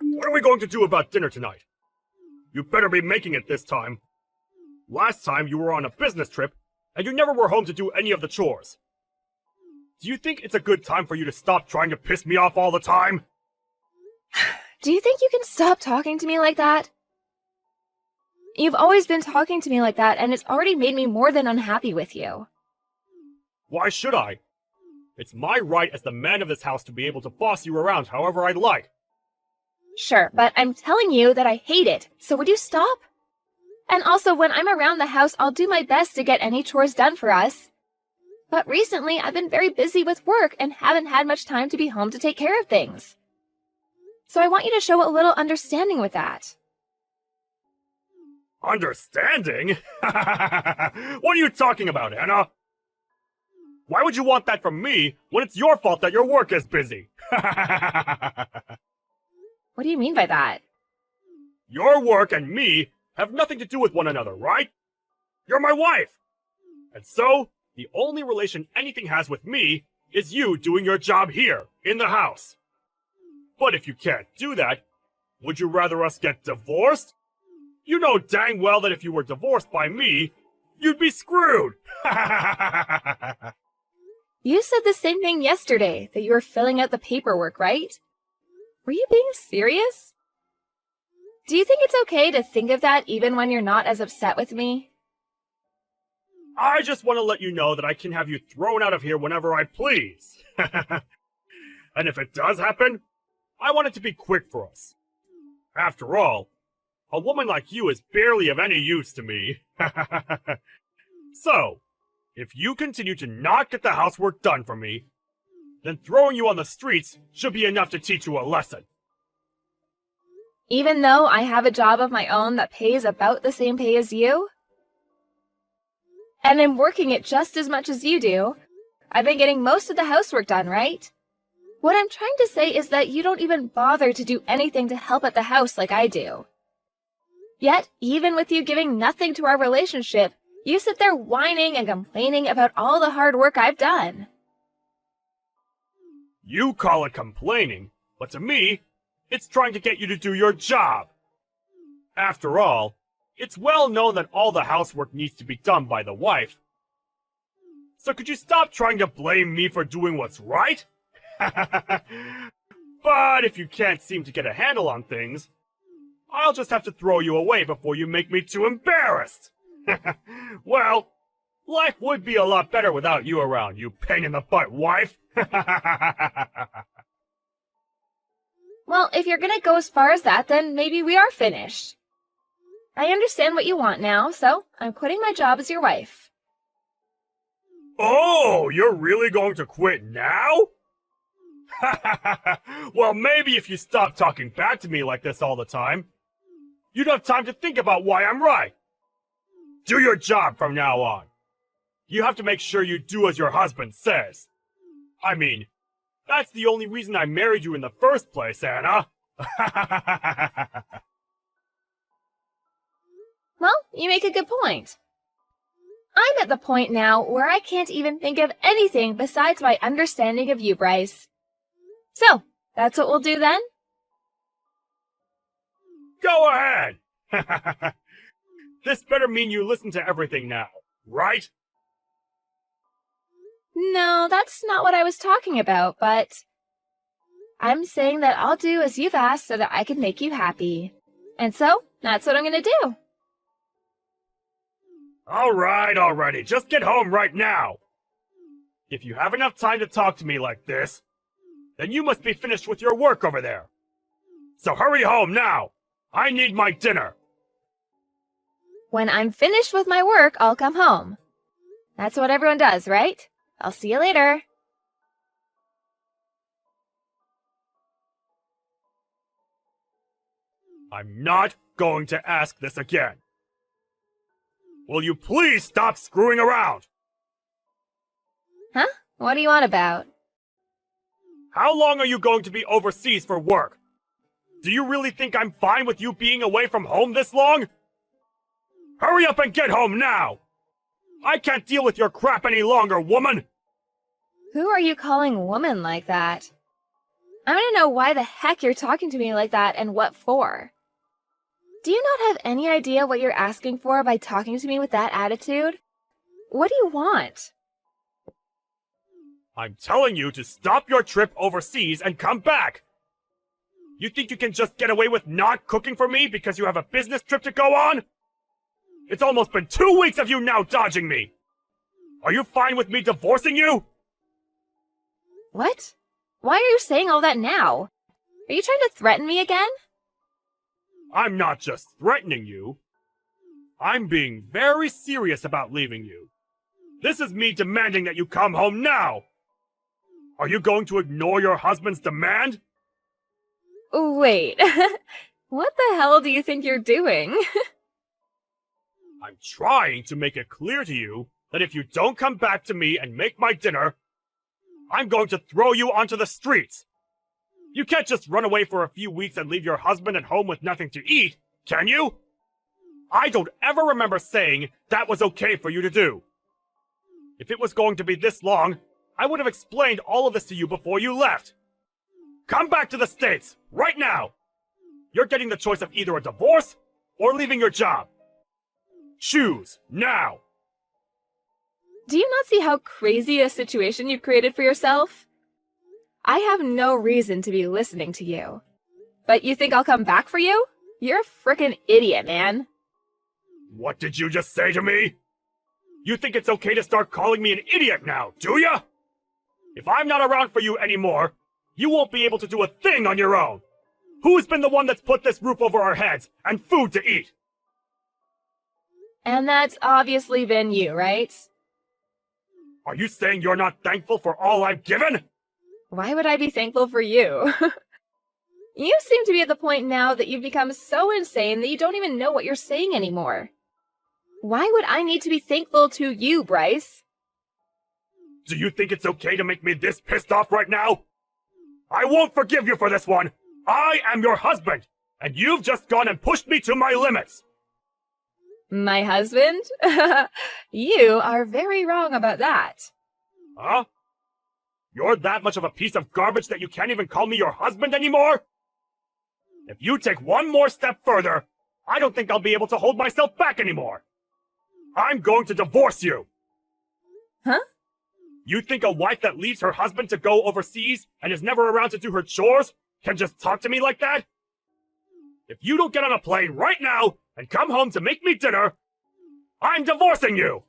What are we going to do about dinner tonight? You better be making it this time. Last time you were on a business trip, and you never were home to do any of the chores. Do you think it's a good time for you to stop trying to piss me off all the time? Do you think you can stop talking to me like that? You've always been talking to me like that, and it's already made me more than unhappy with you. Why should I? It's my right as the man of this house to be able to boss you around however I'd like. Sure, but I'm telling you that I hate it, so would you stop? And also, when I'm around the house, I'll do my best to get any chores done for us. But recently, I've been very busy with work and haven't had much time to be home to take care of things. So I want you to show a little understanding with that. Understanding? What are you talking about, Anna? Why would you want that from me when it's your fault that your work is busy? What do you mean by that? Your work and me have nothing to do with one another, right? You're my wife! And so, the only relation anything has with me is you doing your job here, in the house. But if you can't do that, would you rather us get divorced? You know dang well that if you were divorced by me, you'd be screwed! You said the same thing yesterday, that you were filling out the paperwork, right? Were you being serious? Do you think it's okay to think of that even when you're not as upset with me? I just want to let you know that I can have you thrown out of here whenever I please. And if it does happen, I want it to be quick for us. After all, a woman like you is barely of any use to me. So, if you continue to not get the housework done for me, then throwing you on the streets should be enough to teach you a lesson. Even though I have a job of my own that pays about the same pay as you? And I'm working it just as much as you do. I've been getting most of the housework done, right? What I'm trying to say is that you don't even bother to do anything to help at the house like I do. Yet, even with you giving nothing to our relationship, you sit there whining and complaining about all the hard work I've done. You call it complaining, but to me, it's trying to get you to do your job. After all, it's well known that all the housework needs to be done by the wife. So could you stop trying to blame me for doing what's right? But if you can't seem to get a handle on things, I'll just have to throw you away before you make me too embarrassed. Well, life would be a lot better without you around, you pain-in-the-butt wife. Well, if you're gonna go as far as that, then maybe we are finished. I understand what you want now, so I'm quitting my job as your wife. Oh, you're really going to quit now? Well, maybe if you stop talking back to me like this all the time, you'd have time to think about why I'm right. Do your job from now on. You have to make sure you do as your husband says. I mean, that's the only reason I married you in the first place, Anna. Well, you make a good point. I'm at the point now where I can't even think of anything besides my understanding of you, Bryce. So, that's what we'll do then? Go ahead! This better mean you listen to everything now, right? No, that's not what I was talking about, but I'm saying that I'll do as you've asked so that I can make you happy. And so, that's what I'm gonna do. Alrighty, just get home right now. If you have enough time to talk to me like this, then you must be finished with your work over there. So hurry home now! I need my dinner! When I'm finished with my work, I'll come home. That's what everyone does, right? I'll see you later. I'm not going to ask this again. Will you please stop screwing around? Huh? What are you on about? How long are you going to be overseas for work? Do you really think I'm fine with you being away from home this long? Hurry up and get home now! I can't deal with your crap any longer, woman! Who are you calling woman like that? I want to know why the heck you're talking to me like that and what for. Do you not have any idea what you're asking for by talking to me with that attitude? What do you want? I'm telling you to stop your trip overseas and come back! You think you can just get away with not cooking for me because you have a business trip to go on? It's almost been 2 weeks of you now dodging me! Are you fine with me divorcing you? What? Why are you saying all that now? Are you trying to threaten me again? I'm not just threatening you. I'm being very serious about leaving you. This is me demanding that you come home now! Are you going to ignore your husband's demand? Wait, what the hell do you think you're doing? I'm trying to make it clear to you that if you don't come back to me and make my dinner, I'm going to throw you onto the streets. You can't just run away for a few weeks and leave your husband at home with nothing to eat, can you? I don't ever remember saying that was okay for you to do. If it was going to be this long, I would have explained all of this to you before you left. Come back to the States, right now! You're getting the choice of either a divorce or leaving your job. Choose, now! Do you not see how crazy a situation you've created for yourself? I have no reason to be listening to you. But you think I'll come back for you? You're a frickin' idiot, man. What did you just say to me? You think it's okay to start calling me an idiot now, do ya? If I'm not around for you anymore, you won't be able to do a thing on your own. Who's been the one that's put this roof over our heads and food to eat? And that's obviously been you, right? Are you saying you're not thankful for all I've given? Why would I be thankful for you? You seem to be at the point now that you've become so insane that you don't even know what you're saying anymore. Why would I need to be thankful to you, Bryce? Do you think it's okay to make me this pissed off right now? I won't forgive you for this one. I am your husband, and you've just gone and pushed me to my limits. My husband? You are very wrong about that. Huh? You're that much of a piece of garbage that you can't even call me your husband anymore? If you take one more step further, I don't think I'll be able to hold myself back anymore. I'm going to divorce you. Huh? You think a wife that leaves her husband to go overseas and is never around to do her chores can just talk to me like that? If you don't get on a plane right now and come home to make me dinner, I'm divorcing you!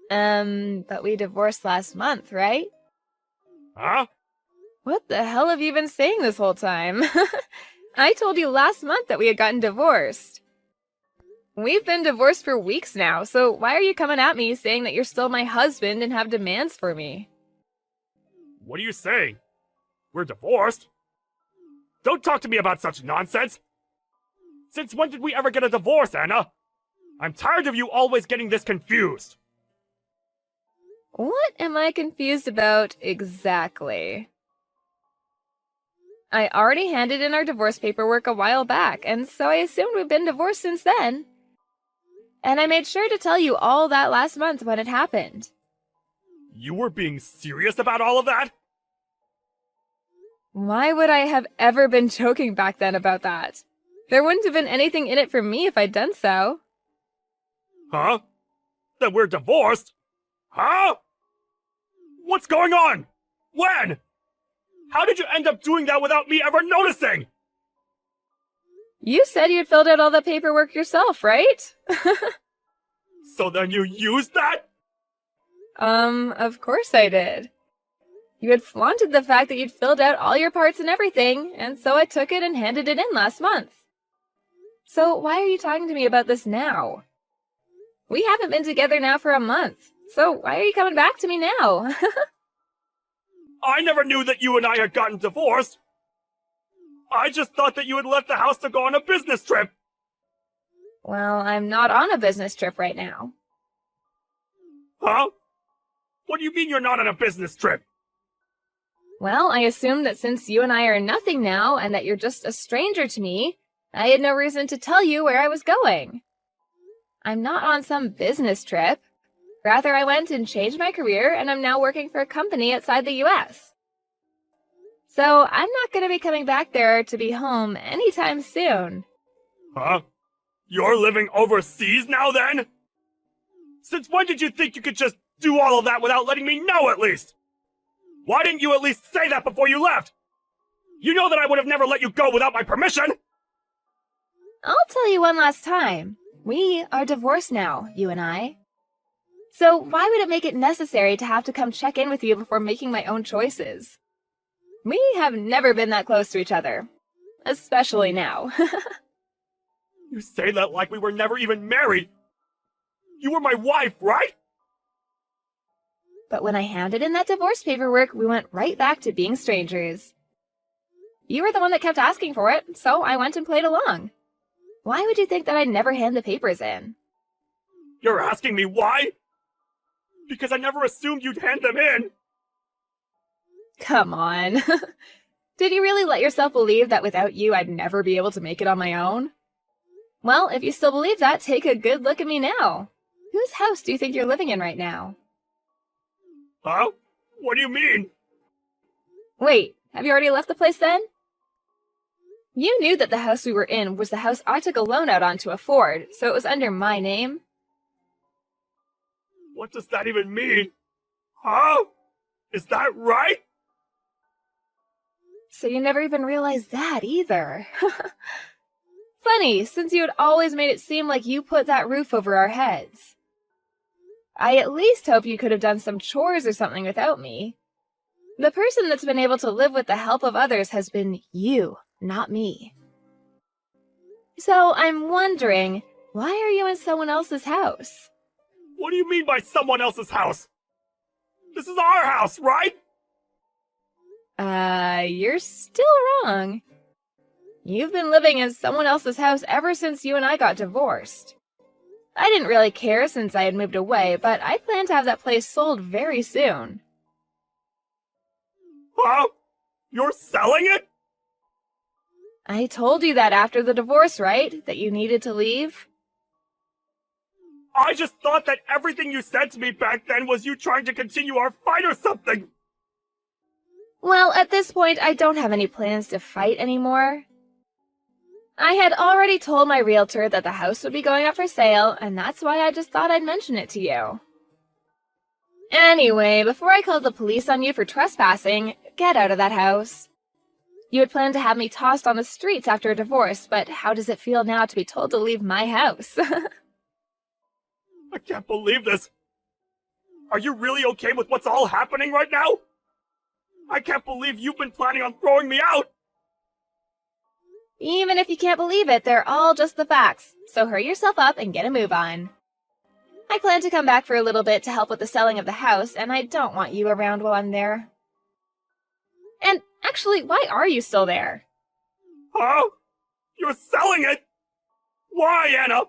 But we divorced last month, right? Huh? What the hell have you been saying this whole time? I told you last month that we had gotten divorced. We've been divorced for weeks now, so why are you coming at me saying that you're still my husband and have demands for me? What are you saying? We're divorced? Don't talk to me about such nonsense! Since when did we ever get a divorce, Anna? I'm tired of you always getting this confused! What am I confused about exactly? I already handed in our divorce paperwork a while back, and so I assumed we've been divorced since then. And I made sure to tell you all that last month when it happened. You were being serious about all of that? Why would I have ever been joking back then about that? There wouldn't have been anything in it for me if I'd done so. Huh? That we're divorced? Huh? What's going on? When? How did you end up doing that without me ever noticing? You said you'd filled out all the paperwork yourself, right? So then you used that? Of course I did. You had flaunted the fact that you'd filled out all your parts and everything, and so I took it and handed it in last month. So why are you talking to me about this now? We haven't been together now for a month, so why are you coming back to me now? I never knew that you and I had gotten divorced. I just thought that you had left the house to go on a business trip. Well, I'm not on a business trip right now. Huh? What do you mean you're not on a business trip? Well, I assumed that since you and I are nothing now, and that you're just a stranger to me, I had no reason to tell you where I was going. I'm not on some business trip. Rather, I went and changed my career, and I'm now working for a company outside the US. So I'm not going to be coming back there to be home anytime soon. Huh? You're living overseas now then? Since when did you think you could just do all of that without letting me know at least? Why didn't you at least say that before you left? You know that I would have never let you go without my permission! I'll tell you one last time. We are divorced now, you and I. So why would it make it necessary to have to come check in with you before making my own choices? We have never been that close to each other. Especially now. You say that like we were never even married! You were my wife, right? But when I handed in that divorce paperwork, we went right back to being strangers. You were the one that kept asking for it, so I went and played along. Why would you think that I'd never hand the papers in? You're asking me why? Because I never assumed you'd hand them in! Come on. Did you really let yourself believe that without you I'd never be able to make it on my own? Well, if you still believe that, take a good look at me now. Whose house do you think you're living in right now? Huh? What do you mean? Wait, have you already left the place then? You knew that the house we were in was the house I took a loan out on to afford, so it was under my name. What does that even mean? Huh? Is that right? So you never even realized that either. Funny, since you had always made it seem like you put that roof over our heads. I at least hope you could have done some chores or something without me. The person that's been able to live with the help of others has been you, not me. So I'm wondering, why are you in someone else's house? What do you mean by someone else's house? This is our house, right? You're still wrong. You've been living in someone else's house ever since you and I got divorced. I didn't really care since I had moved away, but I plan to have that place sold very soon. Huh? You're selling it? I told you that after the divorce, right? That you needed to leave? I just thought that everything you said to me back then was you trying to continue our fight or something! Well, at this point, I don't have any plans to fight anymore. I had already told my realtor that the house would be going up for sale, and that's why I just thought I'd mention it to you. Anyway, before I called the police on you for trespassing, get out of that house. You had planned to have me tossed on the streets after a divorce, but how does it feel now to be told to leave my house? I can't believe this! Are you really okay with what's all happening right now? I can't believe you've been planning on throwing me out! Even if you can't believe it, they're all just the facts, so hurry yourself up and get a move on. I plan to come back for a little bit to help with the selling of the house, and I don't want you around while I'm there. And actually, why are you still there? Huh? You're selling it? Why, Anna?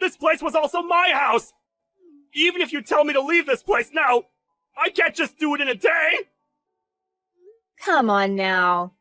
This place was also my house! Even if you tell me to leave this place now, I can't just do it in a day! Come on now.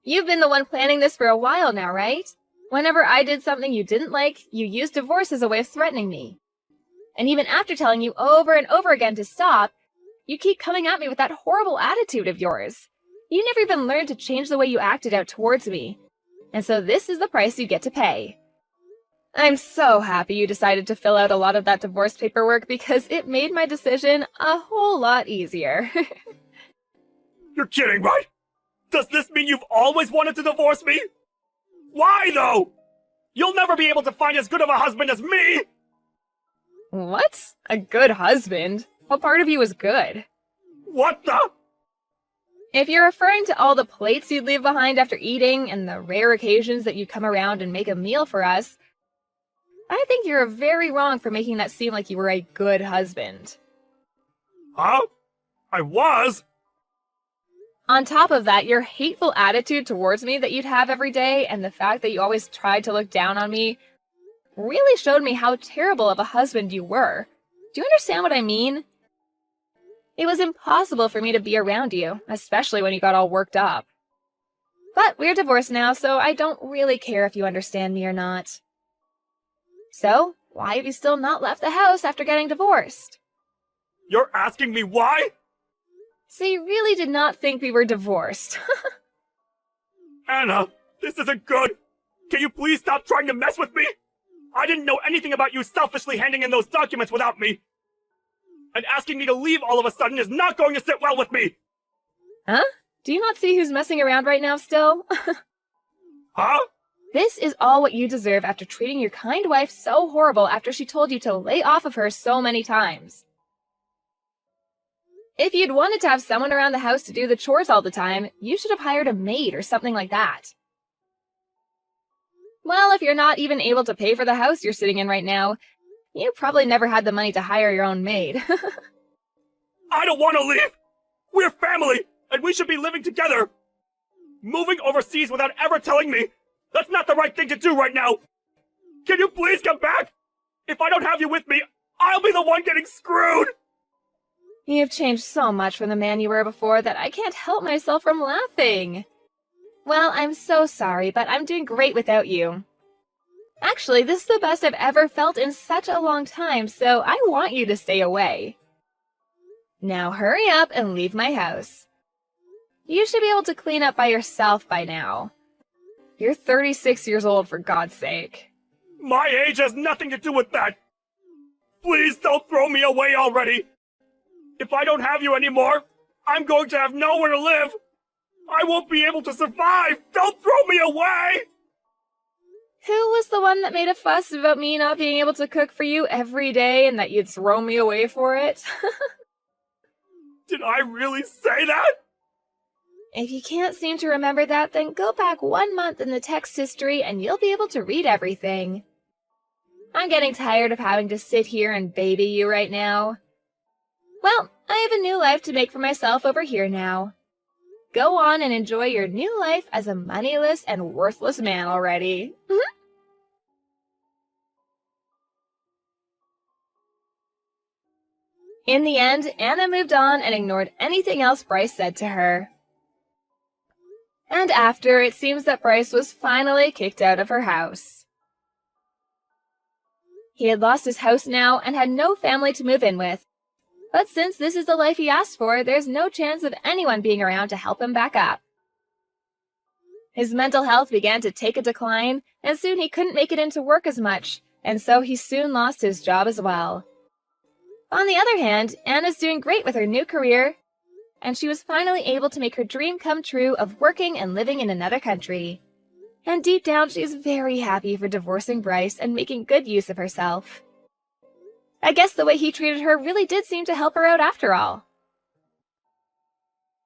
You've been the one planning this for a while now, right? Whenever I did something you didn't like, you used divorce as a way of threatening me. And even after telling you over and over again to stop, you keep coming at me with that horrible attitude of yours. You never even learned to change the way you acted out towards me. And so this is the price you get to pay. I'm so happy you decided to fill out a lot of that divorce paperwork because it made my decision a whole lot easier. You're kidding, right? Does this mean you've always wanted to divorce me? Why, though? You'll never be able to find as good of a husband as me! What? A good husband? What part of you is good? What the? If you're referring to all the plates you'd leave behind after eating and the rare occasions that you come around and make a meal for us, I think you're very wrong for making that seem like you were a good husband. Huh? I was? On top of that, your hateful attitude towards me that you'd have every day and the fact that you always tried to look down on me really showed me how terrible of a husband you were. Do you understand what I mean? It was impossible for me to be around you, especially when you got all worked up. But we're divorced now, so I don't really care if you understand me or not. So, why have you still not left the house after getting divorced? You're asking me why? So you really did not think we were divorced. Anna, this isn't good. Can you please stop trying to mess with me? I didn't know anything about you selfishly handing in those documents without me. And asking me to leave all of a sudden is not going to sit well with me. Huh? Do you not see who's messing around right now still? Huh? This is all what you deserve after treating your kind wife so horrible after she told you to lay off of her so many times. If you'd wanted to have someone around the house to do the chores all the time, you should have hired a maid or something like that. Well, if you're not even able to pay for the house you're sitting in right now, you probably never had the money to hire your own maid. I don't want to leave. We're family, and we should be living together. Moving overseas without ever telling me, that's not the right thing to do right now. Can you please come back? If I don't have you with me, I'll be the one getting screwed. You've changed so much from the man you were before that I can't help myself from laughing. Well, I'm so sorry, but I'm doing great without you. Actually, this is the best I've ever felt in such a long time, so I want you to stay away. Now hurry up and leave my house. You should be able to clean up by yourself by now. You're 36 years old, for God's sake. My age has nothing to do with that. Please don't throw me away already. If I don't have you anymore, I'm going to have nowhere to live. I won't be able to survive. Don't throw me away. Who was the one that made a fuss about me not being able to cook for you every day and that you'd throw me away for it? Did I really say that? If you can't seem to remember that, then go back 1 month in the text history and you'll be able to read everything. I'm getting tired of having to sit here and baby you right now. Well, I have a new life to make for myself over here now. Go on and enjoy your new life as a moneyless and worthless man already. In the end, Anna moved on and ignored anything else Bryce said to her. And after, it seems that Bryce was finally kicked out of her house. He had lost his house now and had no family to move in with. But since this is the life he asked for, there's no chance of anyone being around to help him back up. His mental health began to take a decline, and soon he couldn't make it into work as much, and so he soon lost his job as well. On the other hand, Anna's doing great with her new career, and she was finally able to make her dream come true of working and living in another country. And deep down, she's very happy for divorcing Bryce and making good use of herself. I guess the way he treated her really did seem to help her out after all.